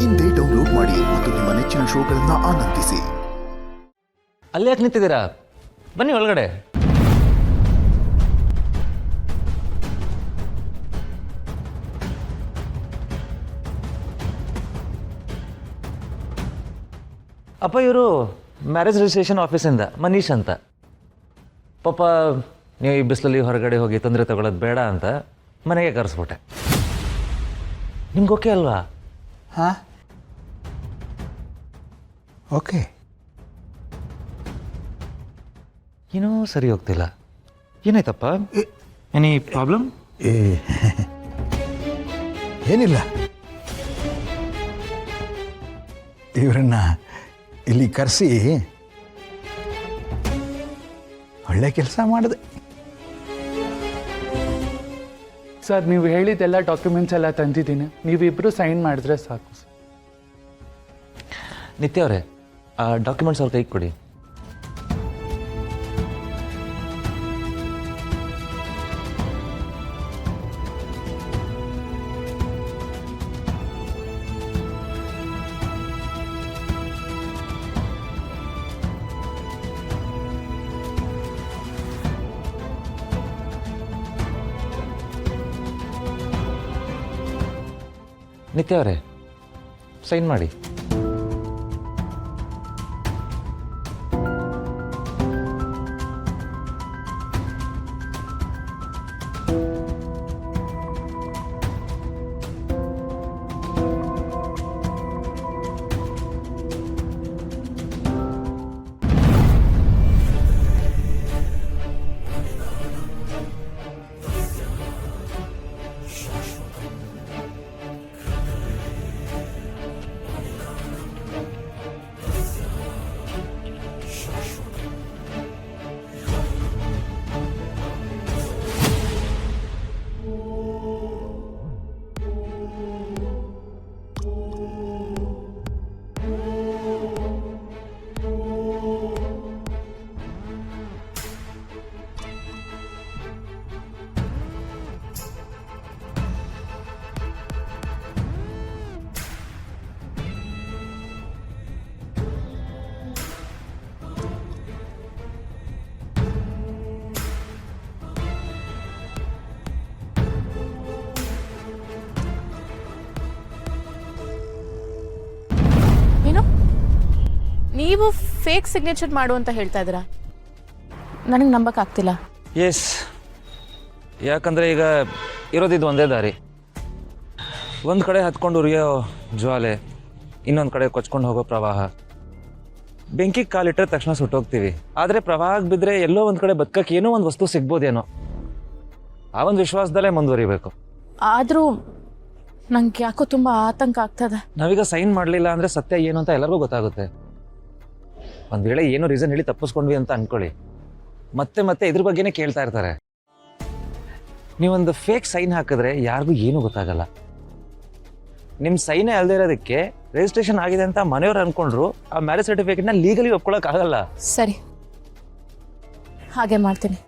ಇಂದೇ ಡೌನ್ಲೋಡ್ ಮಾಡಿ ಮತ್ತು ನಿಮ್ಮ ನೆಚ್ಚಿನ ಶೋಗಳನ್ನು ಆನಂದಿಸಿ. ಅಲ್ಲಿ ಯಾಕೆ ನಿಂತಿದ್ದೀರಾ? ಬನ್ನಿ ಒಳಗಡೆ. ಅಪ್ಪ ಇವರು ಮ್ಯಾರೇಜ್ ರಿಜಿಸ್ಟ್ರೇಷನ್ ಆಫೀಸಿಂದ ಮನೀಶ್ ಅಂತ. ಪಾಪ ನೀವು ಈ ಬಿಸಿಲಲ್ಲಿ ಹೊರಗಡೆ ಹೋಗಿ ತೊಂದರೆ ತಗೊಳ್ಳೋದು ಬೇಡ ಅಂತ ಮನೆಗೆ ಕರೆಸ್ಬಿಟ್ಟೆ. ನಿಮ್ಗೆ ಓಕೆ ಅಲ್ವಾ? ಹಾಂ, ಓಕೆ. ಏನೂ ಸರಿ ಹೋಗ್ತಿಲ್ಲ. ಏನಾಯ್ತಪ್ಪ? Any problem? ಏನಿಲ್ಲ, ಇವರನ್ನ ಇಲ್ಲಿ ಕರೆಸಿ ಒಳ್ಳೆ ಕೆಲಸ ಮಾಡಿದೆ. ಸರ್, ನೀವು ಹೇಳಿದ್ದೆಲ್ಲ ಡಾಕ್ಯುಮೆಂಟ್ಸ್ ಎಲ್ಲ ತಂದಿದ್ದೀನಿ, ನೀವಿಬ್ಬರು ಸೈನ್ ಮಾಡಿದ್ರೆ ಸಾಕು ಸರ್. ನಿತ್ಯ ಅವರೇ, ಆ ಡಾಕ್ಯುಮೆಂಟ್ಸ್ ಅವ್ರ ಕೈಗೆ ಕೊಡಿ. ನಿತ್ಯ ಅವರೇ, ಸೈನ್ ಮಾಡಿ. ನೀವು ಫೇಕ್ ಸಿಗ್ನೇಚರ್ ಮಾಡು ಅಂತ ಹೇಳ್ತಾ ಇದ್ದೀರಾ? ನನಗೆ ನಂಬಕ್ಕಾಗ್ತಿಲ್ಲ. ಎಸ್, ಯಾಕಂದರೆ ಈಗ ಇರೋದಿದ್ದು ಒಂದೇ ದಾರಿ. ಒಂದು ಕಡೆ ಹತ್ಕೊಂಡು ಉರಿಯೋ ಜ್ವಾಲೆ, ಇನ್ನೊಂದು ಕಡೆ ಕೊಚ್ಕೊಂಡು ಹೋಗೋ ಪ್ರವಾಹ. ಬೆಂಕಿಗೆ ಕಾಲಿಟ್ಟರೆ ತಕ್ಷಣ ಸುಟ್ಟೋಗ್ತೀವಿ, ಆದರೆ ಪ್ರವಾಹಕ್ಕೆ ಬಿದ್ದರೆ ಎಲ್ಲೋ ಒಂದು ಕಡೆ ಬದುಕಕ್ಕೆ ಏನೋ ಒಂದು ವಸ್ತು ಸಿಗ್ಬೋದೇನೋ, ಆ ಒಂದು ವಿಶ್ವಾಸದಲ್ಲೇ ಮುಂದುವರಿಬೇಕು. ಆದರೂ ನಂಗೆ ಯಾಕೋ ತುಂಬ ಆತಂಕ ಆಗ್ತದೆ. ನಾವೀಗ ಸೈನ್ ಮಾಡಲಿಲ್ಲ ಅಂದರೆ ಸತ್ಯ ಏನು ಅಂತ ಎಲ್ಲರಿಗೂ ಗೊತ್ತಾಗುತ್ತೆ. ಒಂದು ವೇಳೆ ಏನೋ ರೀಸನ್ ಹೇಳಿ ತಪ್ಪಿಸ್ಕೊಂಡ್ವಿ ಅಂತ ಅನ್ಕೊಳ್ಳಿ, ಮತ್ತೆ ಮತ್ತೆ ಇದ್ರ ಬಗ್ಗೆನೇ ಕೇಳ್ತಾ ಇರ್ತಾರೆ. ನೀವೊಂದು ಫೇಕ್ ಸೈನ್ ಹಾಕಿದ್ರೆ ಯಾರಿಗೂ ಏನೂ ಗೊತ್ತಾಗಲ್ಲ. ನಿಮ್ಮ ಸೈನೇ ಅಲ್ಲದೆ ಇರೋದಕ್ಕೆ ರಿಜಿಸ್ಟ್ರೇಷನ್ ಆಗಿದೆ ಅಂತ ಮನೆಯವ್ರು ಅನ್ಕೊಂಡ್ರು ಆ ಮ್ಯಾರೇಜ್ ಸರ್ಟಿಫಿಕೇಟ್ನ ಲೀಗಲಿ ಒಪ್ಕೊಳ್ಳೋಕ್ಕಾಗಲ್ಲ. ಸರಿ, ಹಾಗೆ ಮಾಡ್ತೀನಿ.